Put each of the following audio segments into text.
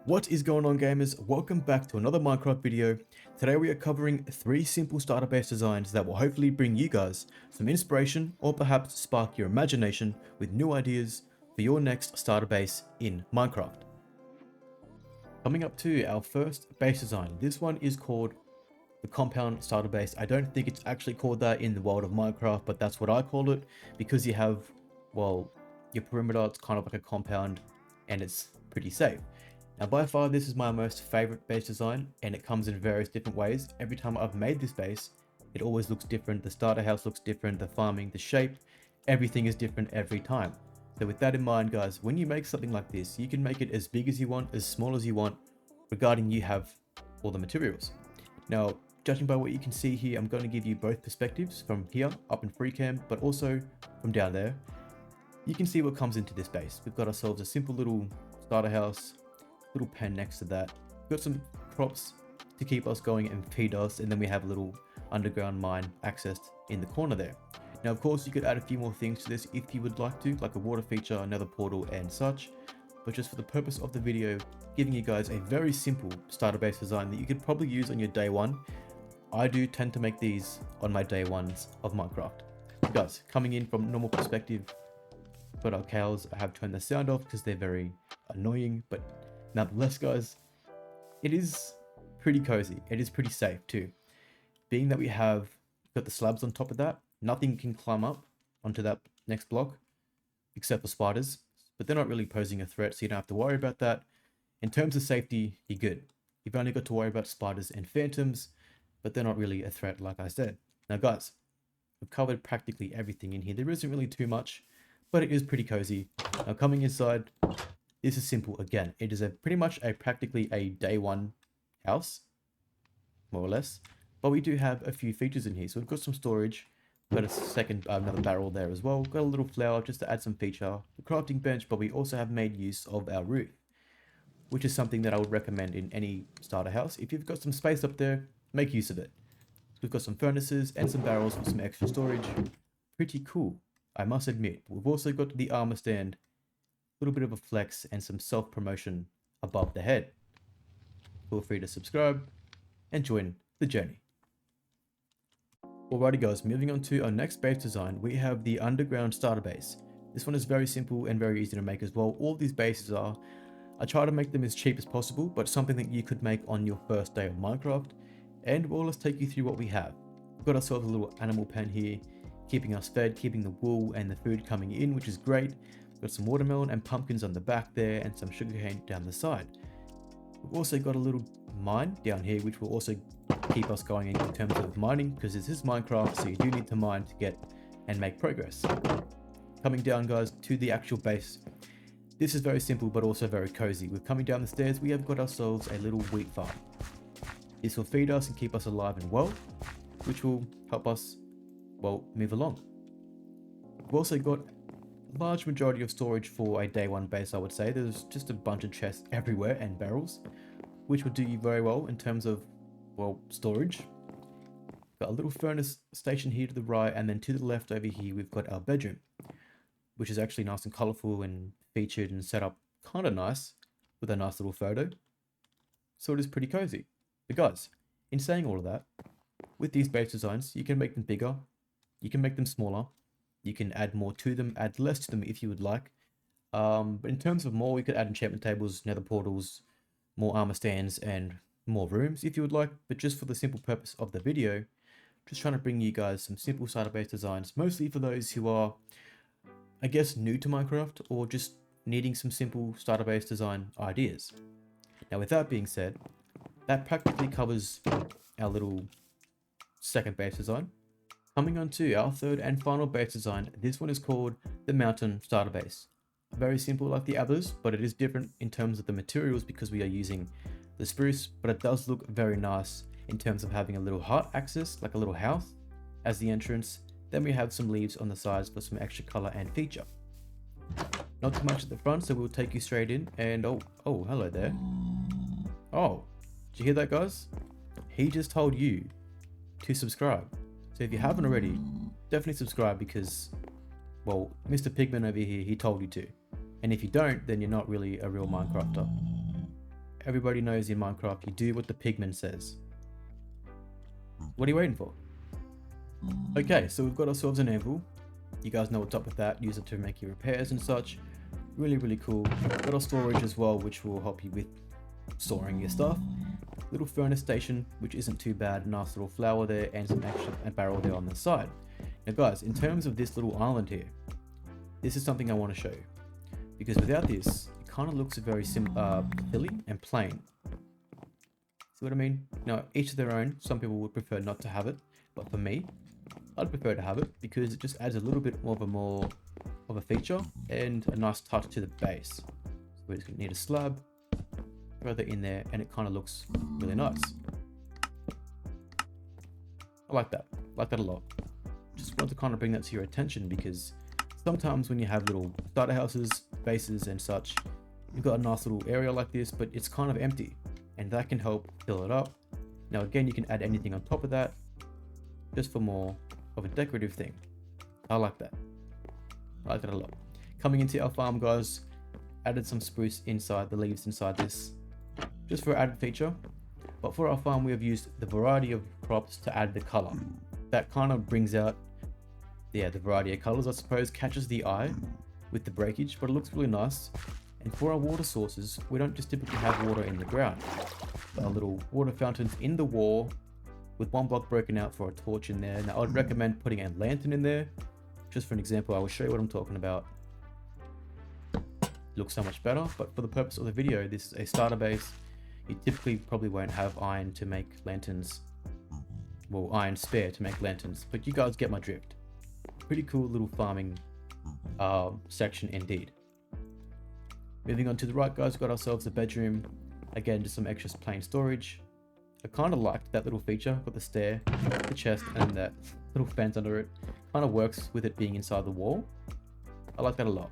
What is going on, gamers? Welcome back to another Minecraft video. Today we are covering 3 simple starter base designs that will hopefully bring you guys some inspiration or perhaps spark your imagination with new ideas for your next starter base in Minecraft. Coming up to our first base design. This one is called the compound starter base. I don't think it's actually called that in the world of Minecraft, but that's what I call it because you have, well, your perimeter, it's kind of like a compound and it's pretty safe. Now by far this is my most favorite base design and it comes in various different ways. Every time I've made this base, it always looks different. The starter house looks different, the farming, the shape, everything is different every time. So with that in mind, guys, when you make something like this, you can make it as big as you want, as small as you want, regarding you have all the materials. Now, judging by what you can see here, I'm going to give you both perspectives from here up in free cam, but also from down there. You can see what comes into this base. We've got ourselves a simple little starter house, little pen next to that. We've got some crops to keep us going and feed us, and then we have a little underground mine accessed in the corner there. Now, of course, you could add a few more things to this if you would like to, like a water feature, another portal and such, but just for the purpose of the video, giving you guys a very simple starter base design that you could probably use on your day one. I do tend to make these on my day ones of Minecraft. Guys, coming in from normal perspective, but our cows, I have turned the sound off because they're very annoying, but nonetheless, guys, it is pretty cozy. It is pretty safe too. Being that we have got the slabs on top of that, nothing can climb up onto that next block except for spiders, but they're not really posing a threat, so you don't have to worry about that. In terms of safety, you're good. You've only got to worry about spiders and phantoms, but they're not really a threat, like I said. Now, guys, we've covered practically everything in here. There isn't really too much, but it is pretty cozy. Now, coming inside, this is simple again. It is pretty much practically a day one house, more or less. But we do have a few features in here. So we've got some storage, got another barrel there as well. Got a little flower just to add some feature, the crafting bench, but we also have made use of our roof, which is something that I would recommend in any starter house. If you've got some space up there, make use of it. We've got some furnaces and some barrels with some extra storage. Pretty cool, I must admit. We've also got the armor stand, a little bit of a flex and some self-promotion above the head. Feel free to subscribe and join the journey. Alrighty guys, moving on to our next base design, we have the underground starter base. This one is very simple and very easy to make as well. All these bases are. I try to make them as cheap as possible, but something that you could make on your first day of Minecraft. And well, let's take you through what we have. We've got ourselves a little animal pen here, keeping us fed, keeping the wool and the food coming in, which is great. We've got some watermelon and pumpkins on the back there and some sugarcane down the side. We've also got a little mine down here, which will also keep us going in terms of mining, because this is Minecraft, so you do need to mine to get and make progress. Coming down, guys, to the actual base. This is very simple, but also very cozy. We're coming down the stairs, we have got ourselves a little wheat farm. This will feed us and keep us alive and well, which will help us, well, move along. We've also got a large majority of storage for a day one base, I would say. There's just a bunch of chests everywhere and barrels, which will do you very well in terms of, well, storage. Got a little furnace station here to the right, and then to the left over here, we've got our bedroom, which is actually nice and colorful and featured and set up kind of nice with a nice little photo. So it is pretty cozy. But guys, in saying all of that, with these base designs, you can make them bigger, you can make them smaller, you can add more to them, add less to them if you would like. But in terms of more, we could add enchantment tables, nether portals, more armor stands, and more rooms if you would like. But just for the simple purpose of the video, just trying to bring you guys some simple starter base designs, mostly for those who are, I guess, new to Minecraft or just needing some simple starter base design ideas. Now with that being said, that practically covers our little second base design. Coming on to our third and final base design, this one is called the mountain starter base. Very simple like the others, but it is different in terms of the materials because we are using the spruce, but it does look very nice in terms of having a little hut access, like a little house as the entrance. Then we have some leaves on the sides for some extra color and feature. Not too much at the front, so we'll take you straight in. And oh, hello there. Oh, did you hear that, guys? He just told you to subscribe. So if you haven't already, definitely subscribe because, well, Mr. Pigman over here, he told you to. And if you don't, then you're not really a real Minecrafter. everybody knows in Minecraft, you do what the pigman says. What are you waiting for? Okay, so we've got ourselves an anvil. You guys know what's up with that. Use it to make your repairs and such. Really, really cool. Got our storage as well, which will help you with storing your stuff. Little furnace station, which isn't too bad. Nice little flower there and some extra barrel there on the side. Now guys, in terms of this little island here, this is something I want to show you. Because without this, it kind of looks very silly and plain. See what I mean? Now, each of their own. Some people would prefer not to have it, but for me, I'd prefer to have it because it just adds a little bit more of a feature and a nice touch to the base. So we're just gonna need a slab, throw that in there, and it kind of looks really nice. I like that a lot. Just want to kind of bring that to your attention because sometimes when you have little starter houses, bases and such, you've got a nice little area like this, but it's kind of empty, and that can help fill it up. Now again, you can add anything on top of that, just for more of a decorative thing. I like that. I like that a lot. Coming into our farm, guys, added some spruce inside, the leaves inside this, just for added feature. But for our farm, we have used the variety of crops to add the color. That kind of brings out, the variety of colors, I suppose, catches the eye with the breakage, but it looks really nice. And for our water sources, we don't just typically have water in the ground. Our little water fountains in the wall with one block broken out for a torch in there. Now, I'd recommend putting a lantern in there. Just for an example, I will show you what I'm talking about. It looks so much better, but for the purpose of the video, this is a starter base. You typically probably won't have iron to make lanterns. Well, iron spare to make lanterns, but you guys get my drift. Pretty cool little farming section indeed. Moving on to the right, guys, we've got ourselves a bedroom. Again, just some extra plain storage. I kind of liked that little feature. Got the stair, the chest, and that little fence under it. Kind of works with it being inside the wall. I like that a lot.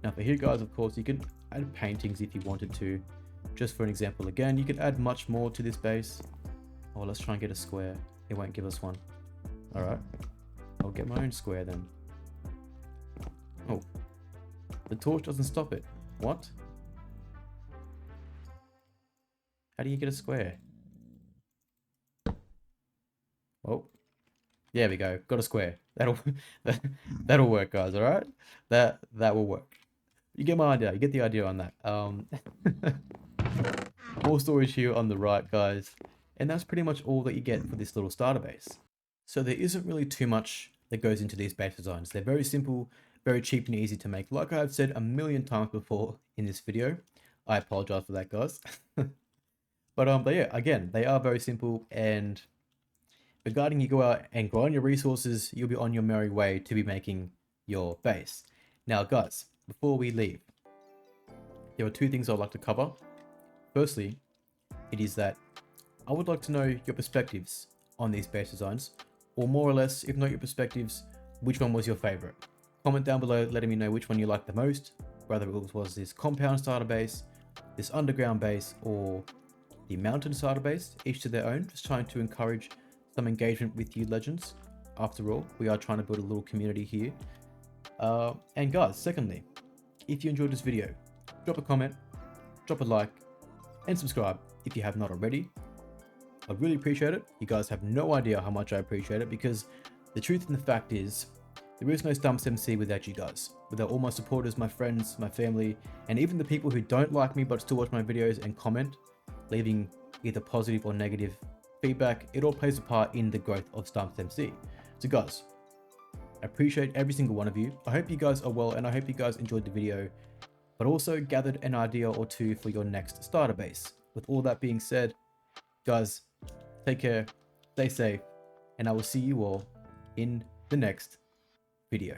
Now for here, guys, of course, you can add paintings if you wanted to. Just for an example, again, you can add much more to this base. Oh, let's try and get a square. It won't give us one. All right, I'll get my own square then. Oh, the torch doesn't stop it. What? How do you get a square? Oh, there we go. Got a square. That'll work, guys. All right, that will work. You get my idea. You get the idea on that. More storage here on the right, guys, and that's pretty much all that you get for this little starter base. So there isn't really too much that goes into these base designs. They're very simple, very cheap and easy to make. Like I've said a million times before in this video. I apologize for that, guys. But yeah, again, they are very simple, and regarding you go out and grow on your resources, you'll be on your merry way to be making your base. Now, guys, before we leave, there are two things I'd like to cover. Firstly, it is that I would like to know your perspectives on these base designs, or more or less, if not your perspectives, which one was your favorite? Comment down below letting me know which one you liked the most, whether it was this compound starter base, this underground base, or the mountain starter base, each to their own, just trying to encourage some engagement with you legends. After all, we are trying to build a little community here. And guys, secondly, if you enjoyed this video, drop a comment, drop a like, and subscribe if you have not already. I really appreciate it. You guys have no idea how much I appreciate it, because the truth and the fact is, there is no Stumps MC without you guys. Without all my supporters, my friends, my family, and even the people who don't like me but still watch my videos and comment, leaving either positive or negative feedback, it all plays a part in the growth of Stumps MC. So guys, I appreciate every single one of you. I hope you guys are well, and I hope you guys enjoyed the video, but also gathered an idea or two for your next starter base. With all that being said, guys, take care, stay safe, and I will see you all in the next video.